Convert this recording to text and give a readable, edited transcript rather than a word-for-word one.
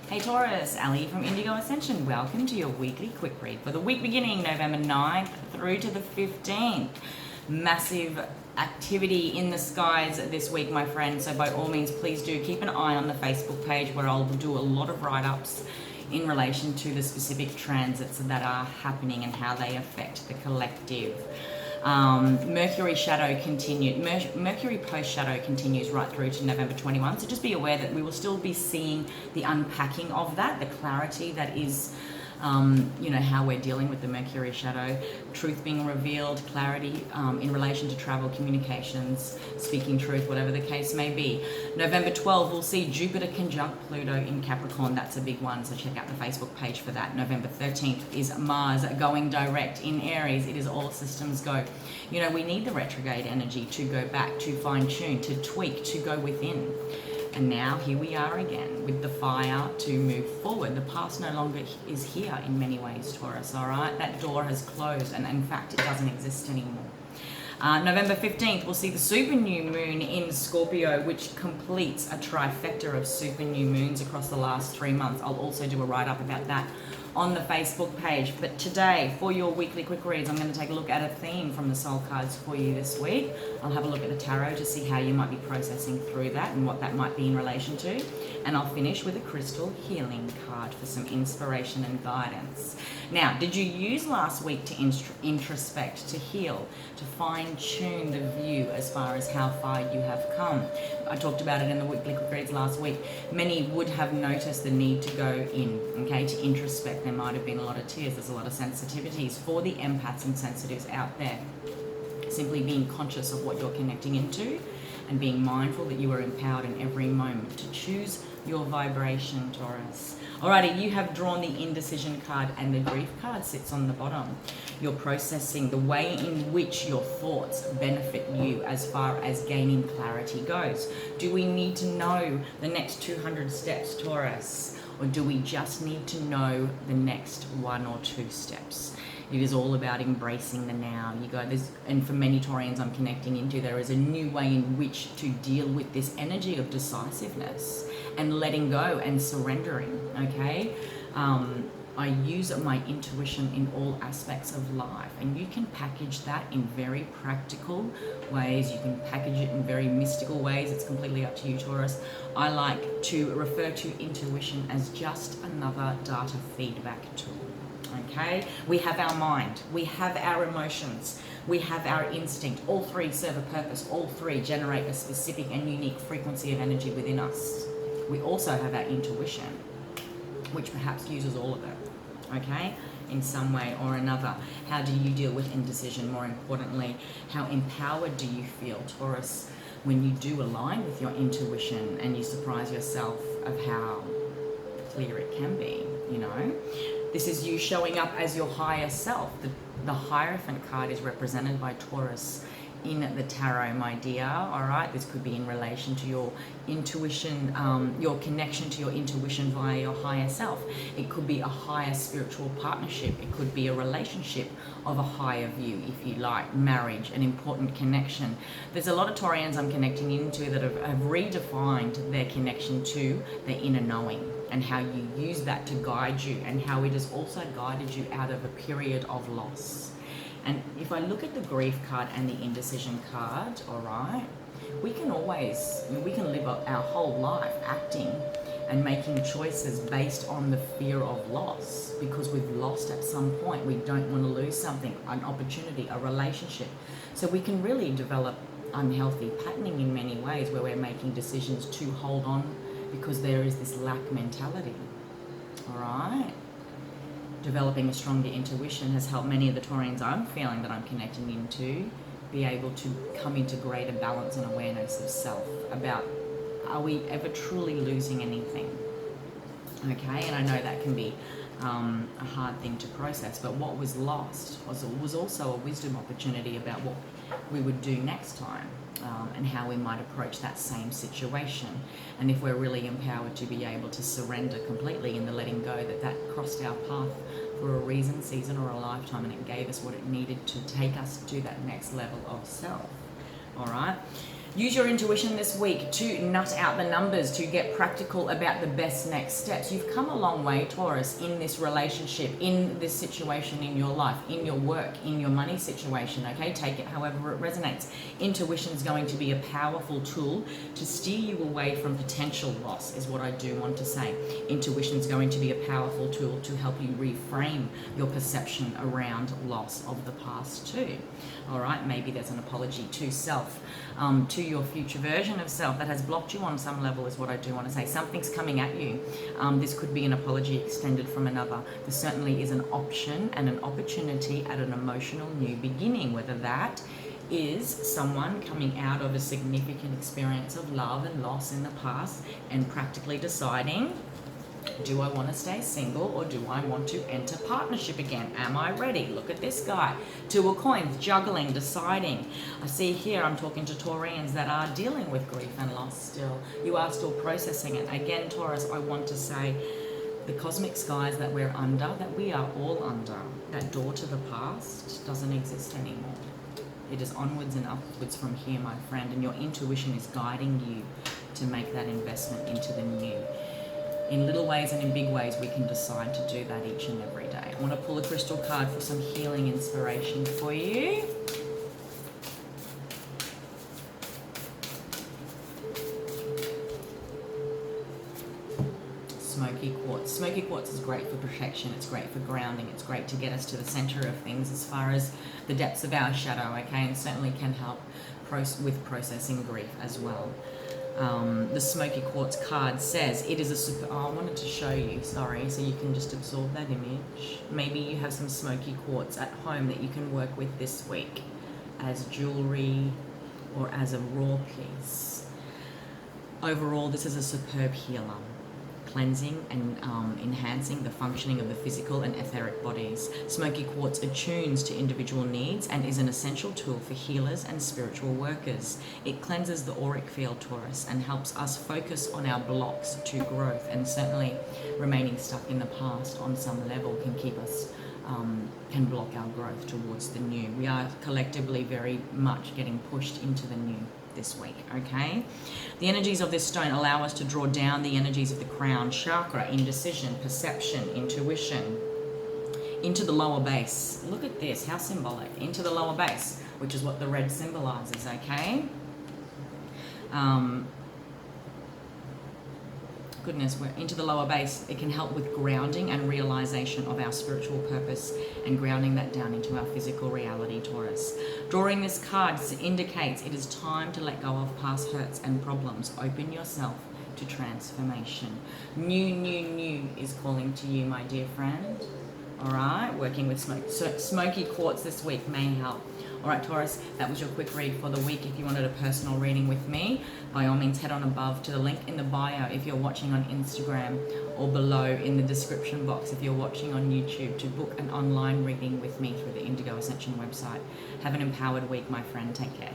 Hey Taurus, Ali from Indigo Ascension. Welcome to your weekly quick read for the week beginning November 9th through to the 15th. Massive activity in the skies this week, my friend. So by all means, please do keep an eye on the Facebook page where I'll do a lot of write-ups in relation to the specific transits that are happening and how they affect the collective. Mercury shadow continued. Mercury post shadow continues right through to November 21. So just be aware that we will still be seeing the unpacking of that, the clarity that is, how we're dealing with the Mercury shadow, truth being revealed, clarity in relation to travel, communications, speaking truth, whatever the case may be. November 12, we'll see Jupiter conjunct Pluto in Capricorn. That's a big one, so check out the Facebook page for that. November 13th is Mars going direct in Aries. It is all systems go. You know, we need the retrograde energy to go back, to fine tune, to tweak, to go within. And now here we are again with the fire to move forward. The past no longer is here in many ways, Taurus, all right? That door has closed and in fact it doesn't exist anymore. November 15th, we'll see the super new moon in Scorpio, which completes a trifecta of super new moons across the last 3 months. I'll also do a write-up about that on the Facebook page. But today, for your weekly quick reads, I'm going to take a look at a theme from the soul cards for you this week. I'll have a look at the tarot to see how you might be processing through that and what that might be in relation to. And I'll finish with a crystal healing card for some inspiration and guidance. Now, did you use last week to introspect, to heal, to fine-tune the view as far as how far you have come? I talked about it in the weekly quick reads last week. Many would have noticed the need to go in, okay, to introspect. There might have been a lot of tears. There's a lot of sensitivities for the empaths and sensitives out there. Simply being conscious of what you're connecting into and being mindful that you are empowered in every moment to choose your vibration, Taurus. Alrighty, you have drawn the indecision card and the grief card sits on the bottom. You're processing the way in which your thoughts benefit you as far as gaining clarity goes. Do we need to know the next 200 steps, Taurus? Or do we just need to know the next 1 or 2 steps? It is all about embracing the now. And for many Taurians I'm connecting into, there is a new way in which to deal with this energy of decisiveness and letting go and surrendering, okay? I use my intuition in all aspects of life, and you can package that in very practical ways. You can package it in very mystical ways. It's completely up to you, Taurus. I like to refer to intuition as just another data feedback tool. Okay, we have our mind, we have our emotions, we have our instinct. All three serve a purpose. All three generate a specific and unique frequency of energy within us. We also have our intuition, which perhaps uses all of it, okay, in some way or another. How do you deal with indecision? More importantly, how empowered do you feel, Taurus, when you do align with your intuition and you surprise yourself of how clear it can be, you know? This is you showing up as your higher self. The Hierophant card is represented by Taurus in the tarot, my dear. All right, this could be in relation to your intuition, your connection to your intuition via your higher self. It could be a higher spiritual partnership. It could be a relationship of a higher view, if you like, marriage, an important connection. There's a lot of Taurians I'm connecting into that have redefined their connection to their inner knowing and how you use that to guide you and how it has also guided you out of a period of loss. And if I look at the grief card and the indecision card, all right, we can live our whole life acting and making choices based on the fear of loss because we've lost at some point. We don't want to lose something, an opportunity, a relationship. So we can really develop unhealthy patterning in many ways where we're making decisions to hold on because there is this lack mentality, all right? Developing a stronger intuition has helped many of the Taurians I'm feeling that I'm connecting into be able to come into greater balance and awareness of self about, are we ever truly losing anything? Okay, and I know that can be a hard thing to process, but what was lost was also a wisdom opportunity about what we would do next time and how we might approach that same situation. And if we're really empowered to be able to surrender completely in the letting go, that crossed our path for a reason, season, or a lifetime, and it gave us what it needed to take us to that next level of self. All right. Use your intuition this week to nut out the numbers, to get practical about the best next steps. You've come a long way, Taurus, in this relationship, in this situation in your life, in your work, in your money situation, okay? Take it however it resonates. Intuition is going to be a powerful tool to steer you away from potential loss, is what I do want to say. Intuition is going to be a powerful tool to help you reframe your perception around loss of the past too. All right, maybe there's an apology to self, to your future version of self that has blocked you on some level, is what I do want to say. Something's coming at you. This could be an apology extended from another. There certainly is an option and an opportunity at an emotional new beginning, whether that is someone coming out of a significant experience of love and loss in the past and practically deciding, do I want to stay single or do I want to enter partnership again? Am I ready? Look at this guy. Two of coins, juggling, deciding. I see here I'm talking to Taurians that are dealing with grief and loss still. You are still processing it. Again, Taurus, I want to say the cosmic skies that we're under, that we are all under, that door to the past doesn't exist anymore. It is onwards and upwards from here, my friend, and your intuition is guiding you to make that investment into the new. In little ways and in big ways, we can decide to do that each and every day. I want to pull a crystal card for some healing inspiration for you. Smoky quartz. Smoky quartz is great for protection. It's great for grounding. It's great to get us to the center of things as far as the depths of our shadow, okay? And certainly can help with processing grief as well. The smoky quartz card says it is a super... Oh, I wanted to show you, sorry, so you can just absorb that image. Maybe you have some smoky quartz at home that you can work with this week as jewelry or as a raw piece. Overall, this is a superb healer, cleansing and enhancing the functioning of the physical and etheric bodies. Smoky quartz attunes to individual needs and is an essential tool for healers and spiritual workers. It cleanses the auric field, Taurus, and helps us focus on our blocks to growth, and certainly remaining stuck in the past on some level can keep us, can block our growth towards the new. We are collectively very much getting pushed into the new this week, okay? The energies of this stone allow us to draw down the energies of the crown chakra, indecision, perception, intuition, into the lower base. Look at this, how symbolic. Into the lower base, which is what the red symbolizes, okay? Goodness, we're into the lower base. It can help with grounding and realization of our spiritual purpose and grounding that down into our physical reality, Taurus. Drawing this card indicates it is time to let go of past hurts and problems. Open yourself to transformation. New is calling to you, my dear friend. All right, working with smoky quartz this week may help. All right, Taurus, that was your quick read for the week. If you wanted a personal reading with me, by all means, head on above to the link in the bio if you're watching on Instagram, or below in the description box if you're watching on YouTube, to book an online reading with me through the Indigo Ascension website. Have an empowered week, my friend. Take care.